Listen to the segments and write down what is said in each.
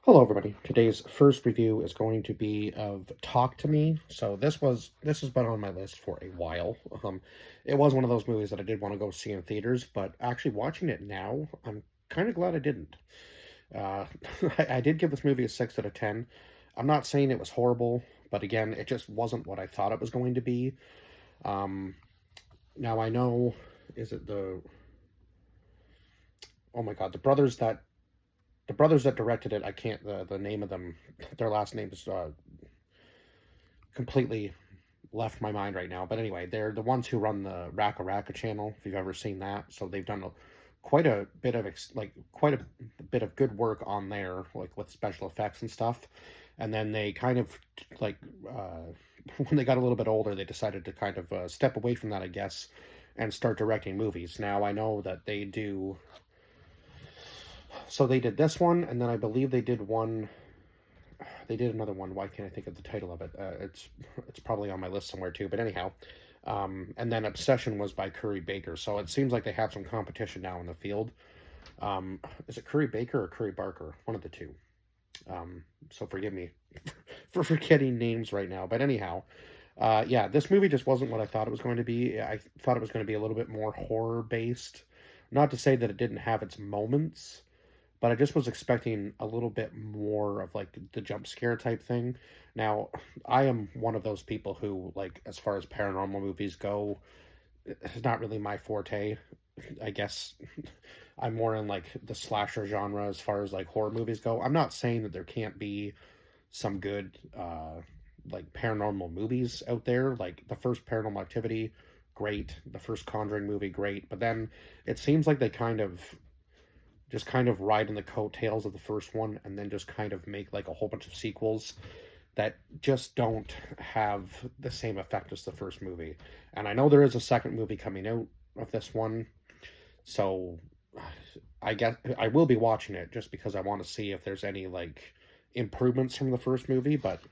Hello, everybody. Today's first review is going to be of Talk to Me. So this has been on my list for a while. It was one of those movies that I did want to go see in theaters, but actually watching it now, I'm kind of glad I didn't. Uh, I did give this movie a 6 out of 10. I'm not saying it was horrible, but again, it just wasn't what I thought it was going to be. Um, Now I know, is it the oh my God, the brothers that directed it? I can't the name of them. Their last name is completely left my mind right now. But anyway, they're the ones who run the Raka Raka channel, if you've ever seen that. So they've done quite a bit of quite a bit of good work on there, like with special effects and stuff. And then they kind of like when they got a little bit older, they decided to kind of step away from that, I guess, and start directing movies. Now I know that they do. So they did this one, and then I believe they did one. They did another one. Why can't I think of the title of it? It's probably on my list somewhere too. But anyhow, and then Obsession was by Curry Baker. So it seems like they have some competition now in the field. Is it Curry Baker or Curry Barker? One of the two. So forgive me for forgetting names right now. But anyhow, yeah, this movie just wasn't what I thought it was going to be. I thought it was going to be a little bit more horror based. Not to say that it didn't have its moments, but I just was expecting a little bit more of like the jump scare type thing. Now, I am one of those people who, like, as far as paranormal movies go, it's not really my forte. I guess I'm more in like the slasher genre as far as like horror movies go. I'm not saying that there can't be some good like paranormal movies out there. Like the first Paranormal Activity, great. The first Conjuring movie, great. But then it seems like they kind of ride in the coattails of the first one and then just kind of make like a whole bunch of sequels that just don't have the same effect as the first movie. And I know there is a second movie coming out of this one, so I guess I will be watching it just because I want to see if there's any like improvements from the first movie. But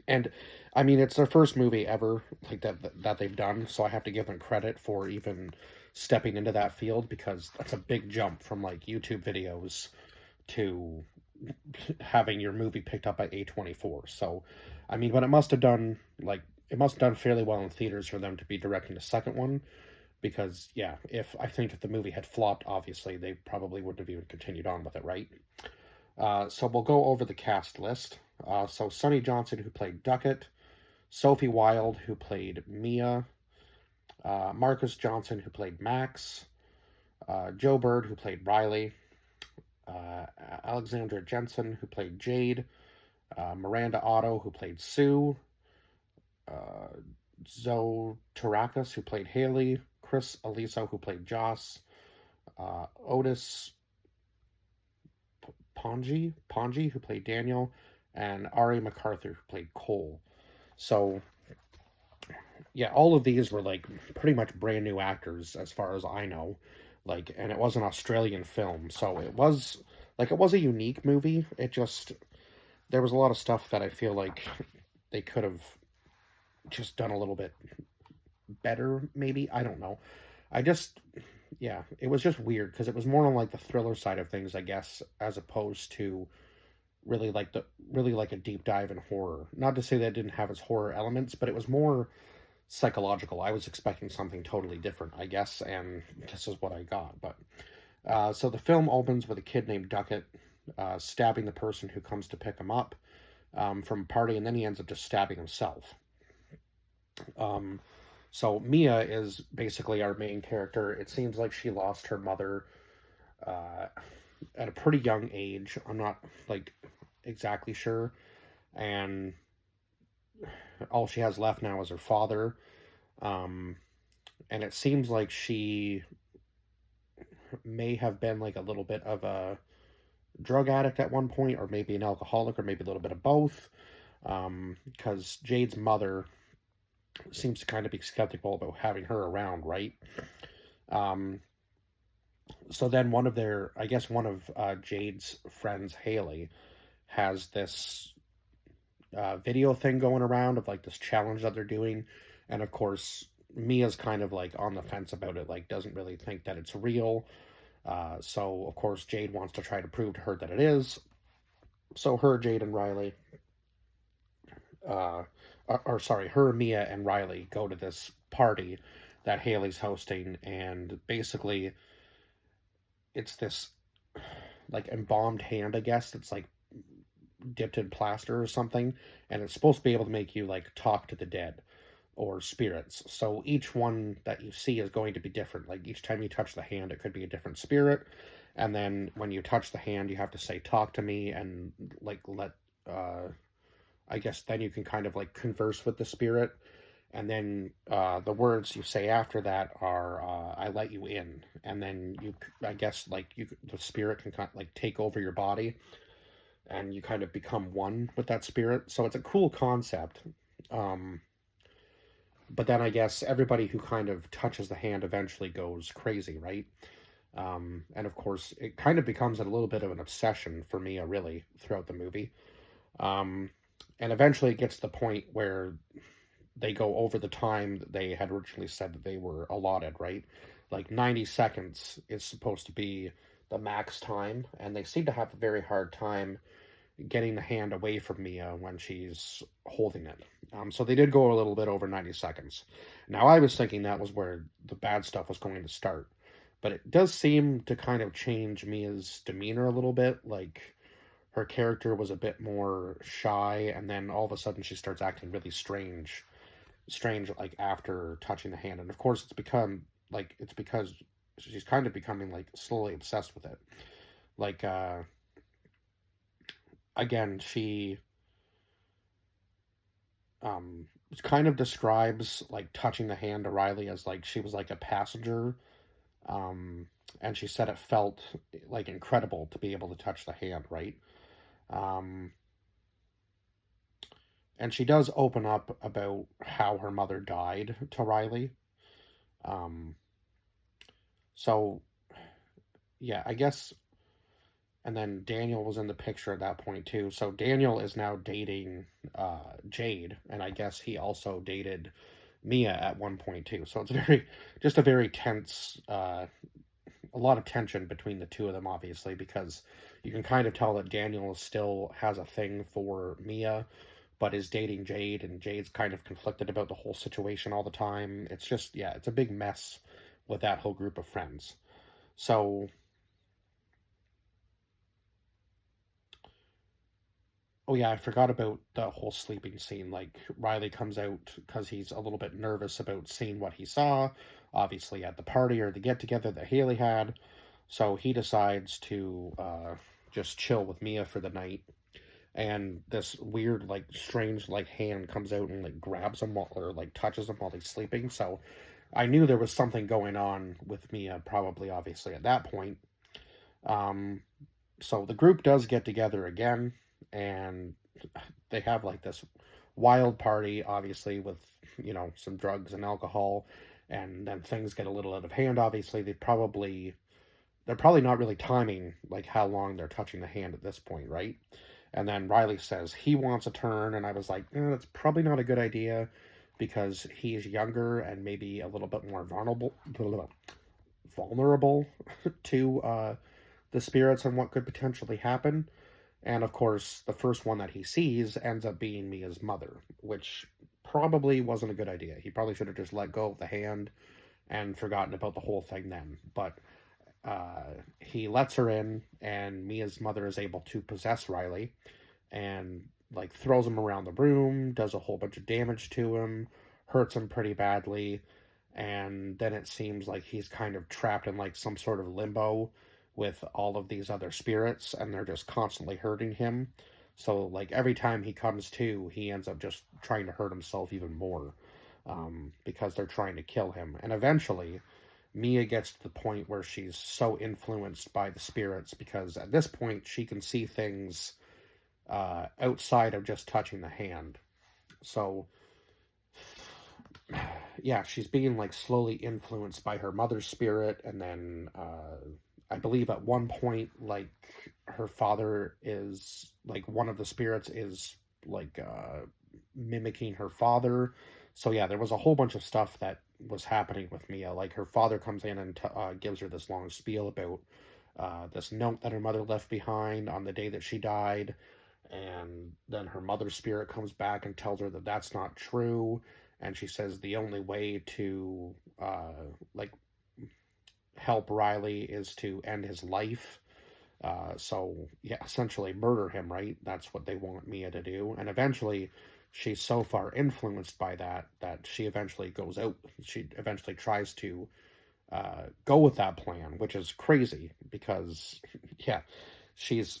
and I mean, it's their first movie ever like that they've done, so I have to give them credit for even stepping into that field because that's a big jump from like YouTube videos to having your movie picked up by A24. So, I mean, but it must have done fairly well in theaters for them to be directing a second one because yeah, if I think if the movie had flopped, obviously they probably wouldn't have even continued on with it, right? So we'll go over the cast list. So Sonny Johnson, who played Duckett, Sophie Wilde, who played Mia, Marcus Johnson, who played Max, Joe Bird, who played Riley, uh, Alexandra Jensen, who played Jade, Miranda Otto, who played Sue, uh, Zoe Tarakas, who played Haley, Chris Aliso, who played Joss, Otis Ponji, who played Daniel, and Ari MacArthur, who played Cole. So yeah, all of these were like pretty much brand new actors as far as I know. Like, and it was an Australian film, so it was a unique movie. It just there was a lot of stuff that I feel like they could have just done a little bit better, maybe. I don't know. I just yeah, it was just weird because it was more on like the thriller side of things, I guess, as opposed to really like a deep dive in horror. Not to say that it didn't have its horror elements, but it was more psychological. I was expecting something totally different, I guess, and this is what I got. But so the film opens with a kid named Duckett stabbing the person who comes to pick him up from a party, and then he ends up just stabbing himself. Um, so Mia is basically our main character. It seems like she lost her mother uh, at a pretty young age. I'm not like exactly sure, and all she has left now is her father. Um, and it seems like she may have been like a little bit of a drug addict at one point, or maybe an alcoholic, or maybe a little bit of both. Because Jade's mother seems to kind of be skeptical about having her around, right? Um, so then I guess one of Jade's friends, Haley, has this video thing going around of like this challenge that they're doing, and of course Mia's kind of like on the fence about it, like doesn't really think that it's real. So of course Jade wants to try to prove to her that it is. So her, Jade, and Riley, uh, or sorry, her, Mia, and Riley go to this party that Haley's hosting, and basically it's this like embalmed hand, I guess. It's like dipped in plaster or something, and it's supposed to be able to make you like talk to the dead or spirits. So each one that you see is going to be different. Like each time you touch the hand, it could be a different spirit. And then when you touch the hand, you have to say, talk to me, and like let, I guess then you can kind of like converse with the spirit. And then the words you say after that are, I let you in. And then you, I guess, like you, the spirit can kind of like take over your body and you kind of become one with that spirit. So it's a cool concept. Um, but then I guess everybody who kind of touches the hand eventually goes crazy, right? And of course, it kind of becomes a little bit of an obsession for Mia, really, throughout the movie. Um, and eventually it gets to the point where they go over the time that they had originally said that they were allotted, right? Like 90 seconds is supposed to be the max time, and they seem to have a very hard time getting the hand away from Mia when she's holding it. So they did go a little bit over 90 seconds. Now, I was thinking that was where the bad stuff was going to start, but it does seem to kind of change Mia's demeanor a little bit. Like, her character was a bit more shy, and then all of a sudden she starts acting really strange, like after touching the hand. And of course, it's because she's kind of becoming like slowly obsessed with it. Like, again, she kind of describes like touching the hand to Riley as like she was like a passenger, um, and she said it felt like incredible to be able to touch the hand, right? Um, and she does open up about how her mother died to Riley. Um, so yeah, I guess. And then Daniel was in the picture at that point too. So Daniel is now dating Jade, and I guess he also dated Mia at one point too. So it's just a very tense, a lot of tension between the two of them, obviously, because you can kind of tell that Daniel still has a thing for Mia, but is dating Jade, and Jade's kind of conflicted about the whole situation all the time. It's just, yeah, it's a big mess with that whole group of friends. So, oh yeah, I forgot about the whole sleeping scene. Like, Riley comes out because he's a little bit nervous about seeing what he saw, obviously at the party or the get together that Haley had. So he decides to just chill with Mia for the night. And this weird, like, strange, like, hand comes out and, like, grabs him or, like, touches him while he's sleeping. So I knew there was something going on with Mia, probably, obviously, at that point. Um, so the group does get together again, and they have, like, this wild party, obviously, with, some drugs and alcohol. And then things get a little out of hand, obviously. They're probably not really timing like how long they're touching the hand at this point, right? And then Riley says he wants a turn, and I was like, that's probably not a good idea because he's younger and maybe a little bit more vulnerable to the spirits and what could potentially happen. And of course, the first one that he sees ends up being Mia's mother, which probably wasn't a good idea. He probably should have just let go of the hand and forgotten about the whole thing then. But he lets her in, and Mia's mother is able to possess Riley and like throws him around the room, does a whole bunch of damage to him, hurts him pretty badly, and then it seems like he's kind of trapped in like some sort of limbo with all of these other spirits, and they're just constantly hurting him. So like every time he comes to, he ends up just trying to hurt himself even more, because they're trying to kill him. And eventually Mia gets to the point where she's so influenced by the spirits because at this point she can see things outside of just touching the hand. So, yeah, she's being like slowly influenced by her mother's spirit, and then I believe at one point, like her father is like one of the spirits is like mimicking her father. So yeah, there was a whole bunch of stuff that was happening with Mia. Like her father comes in and gives her this long spiel about this note that her mother left behind on the day that she died, And then her mother's spirit comes back and tells her that that's not true, and she says the only way to like help Riley is to end his life. So yeah, essentially murder him, right? That's what they want Mia to do. And eventually she's so far influenced by that that she eventually goes out. She eventually tries to go with that plan, which is crazy because yeah, she's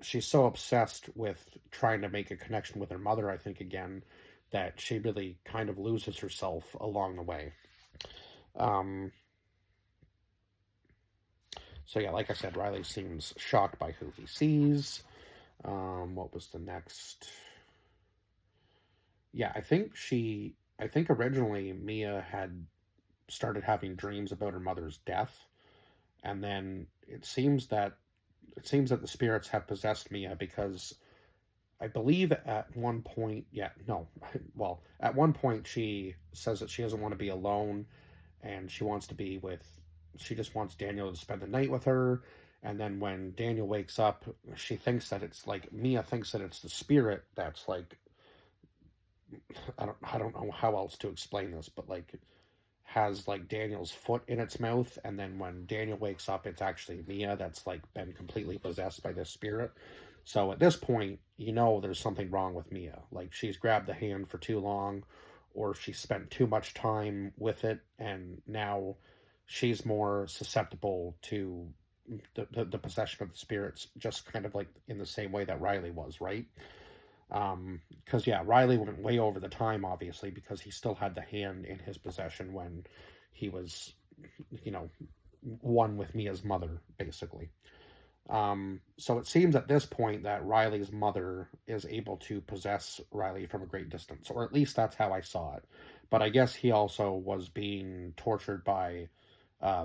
she's so obsessed with trying to make a connection with her mother, I think, again, that she really kind of loses herself along the way. Um, so yeah, like I said, Riley seems shocked by who he sees. What was the next? Yeah, I think originally Mia had started having dreams about her mother's death, and then it seems that the spirits have possessed Mia because I believe at one point, yeah, no, well, at one point she says that she doesn't want to be alone and she wants to be with, she just wants Daniel to spend the night with her. And then when Daniel wakes up, she thinks that it's like, Mia thinks that it's the spirit that's like, I don't know how else to explain this, but like, has like Daniel's foot in its mouth, and then when Daniel wakes up, it's actually Mia that's like been completely possessed by this spirit. So at this point, you know there's something wrong with Mia. Like she's grabbed the hand for too long, or she spent too much time with it, and now she's more susceptible to the possession of the spirits, just kind of like in the same way that Riley was, right? Because yeah, Riley went way over the time, obviously, because he still had the hand in his possession when he was, you know, one with Mia's mother, basically. So it seems at this point that Riley's mother is able to possess Riley from a great distance, or at least that's how I saw it. But I guess he also was being tortured by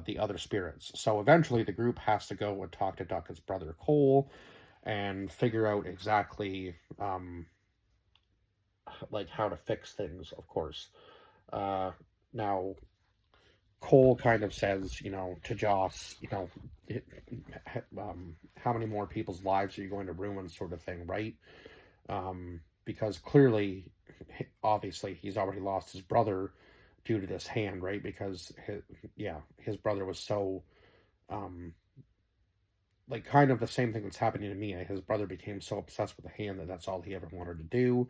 the other spirits. So eventually the group has to go and talk to Duckett's brother Cole and figure out exactly like how to fix things, of course. Uh, Now, Cole kind of says, you know, to Joss, you know, how many more people's lives are you going to ruin, sort of thing, right? Because clearly, obviously, he's already lost his brother due to this hand, right? Because his brother was so, um, like, kind of the same thing that's happening to Mia. His brother became so obsessed with the hand that that's all he ever wanted to do,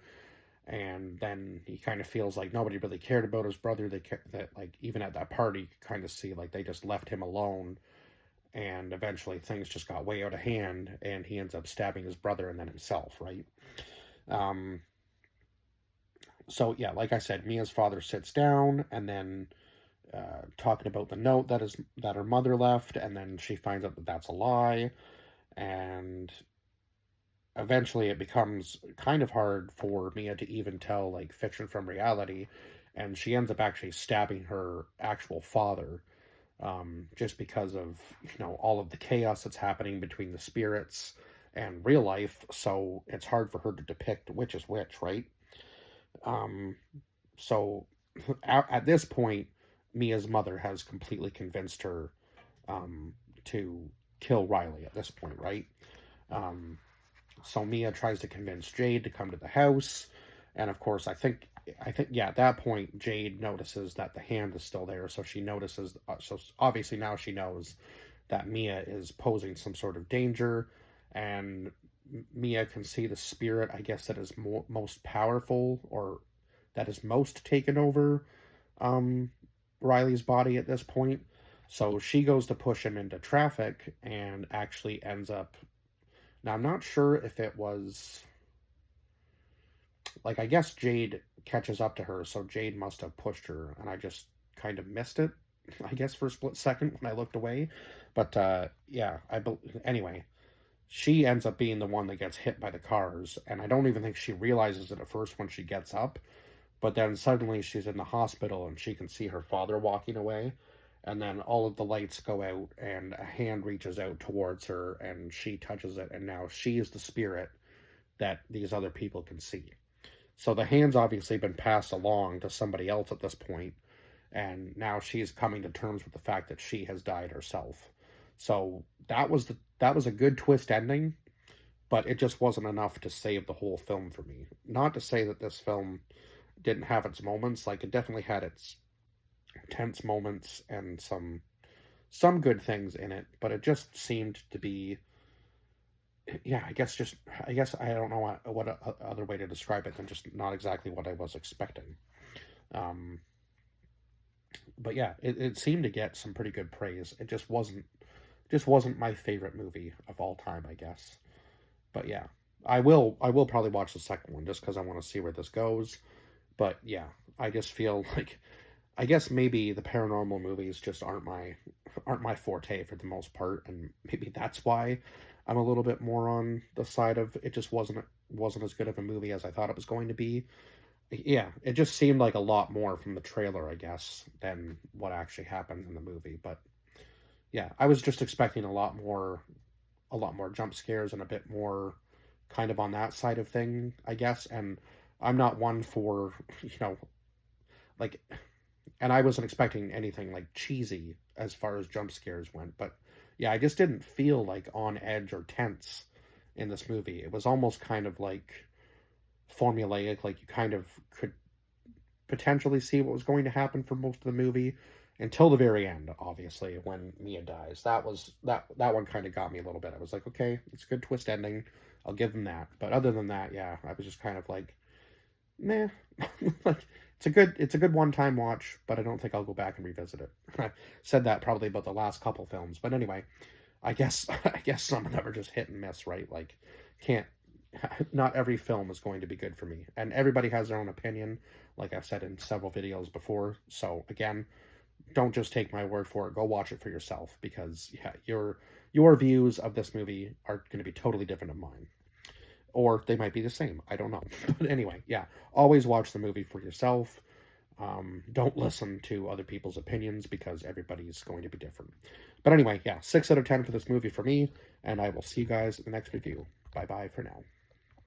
and then he kind of feels like nobody really cared about his brother. That like even at that party, you could kind of see like they just left him alone, and eventually things just got way out of hand, and he ends up stabbing his brother and then himself, right? Um, so yeah, like I said, Mia's father sits down and then talking about the note that her mother left, and then she finds out that that's a lie, and eventually it becomes kind of hard for Mia to even tell like fiction from reality, and she ends up actually stabbing her actual father, just because of all of the chaos that's happening between the spirits and real life. So it's hard for her to depict which is which, right? Um, so at this point, Mia's mother has completely convinced her to kill Riley at this point, right? Um, So Mia tries to convince Jade to come to the house, and of course, I think yeah, at that point, Jade notices that the hand is still there, so she notices. So obviously now she knows that Mia is posing some sort of danger, and Mia can see the spirit, I guess, that is most powerful, or that is most taken over um, Riley's body at this point. So she goes to push him into traffic and actually ends up. Now, I'm not sure if it was like, I guess Jade catches up to her, so Jade must have pushed her, and I just kind of missed it, I guess, for a split second when I looked away. But yeah, anyway, she ends up being the one that gets hit by the cars, and I don't even think she realizes it at first when she gets up. But then suddenly she's in the hospital and she can see her father walking away. And then all of the lights go out and a hand reaches out towards her and she touches it. And now she is the spirit that these other people can see. So the hand's obviously been passed along to somebody else at this point, and now she's coming to terms with the fact that she has died herself. So that was a good twist ending. but it just wasn't enough to save the whole film for me. Not to say that this film didn't have its moments, like it definitely had its tense moments and some good things in it, but it just seemed to be, yeah, I guess I don't know what other way to describe it than just not exactly what I was expecting. Um, but yeah, it seemed to get some pretty good praise. It just wasn't my favorite movie of all time, I guess. But yeah, I will probably watch the second one just because I want to see where this goes. But yeah, I just feel like I guess maybe the paranormal movies just aren't my forte for the most part, and maybe that's why I'm a little bit more on the side of it just wasn't as good of a movie as I thought it was going to be. Yeah, it just seemed like a lot more from the trailer, I guess, than what actually happened in the movie. But yeah, I was just expecting a lot more jump scares and a bit more kind of on that side of thing, I guess. And I'm not one for, you know, like, and I wasn't expecting anything like cheesy as far as jump scares went. But yeah, I just didn't feel like on edge or tense in this movie. It was almost kind of like formulaic, like you kind of could potentially see what was going to happen for most of the movie until the very end, obviously, when Mia dies. That one kind of got me a little bit. I was like, okay, it's a good twist ending. I'll give them that. But other than that, yeah, I was just kind of like, meh. Like it's a good one time watch, but I don't think I'll go back and revisit it. I said that probably about the last couple films, but anyway, I guess I guess some of them are just hit and miss, right? Like can't not every film is going to be good for me, and everybody has their own opinion, like I've said in several videos before. So again, don't just take my word for it. Go watch it for yourself because yeah, your views of this movie are going to be totally different than mine, or they might be the same. I don't know. But anyway, yeah, always watch the movie for yourself. Don't listen to other people's opinions because everybody's going to be different. But anyway, yeah, 6 out of 10 for this movie for me, and I will see you guys in the next review. Bye bye for now.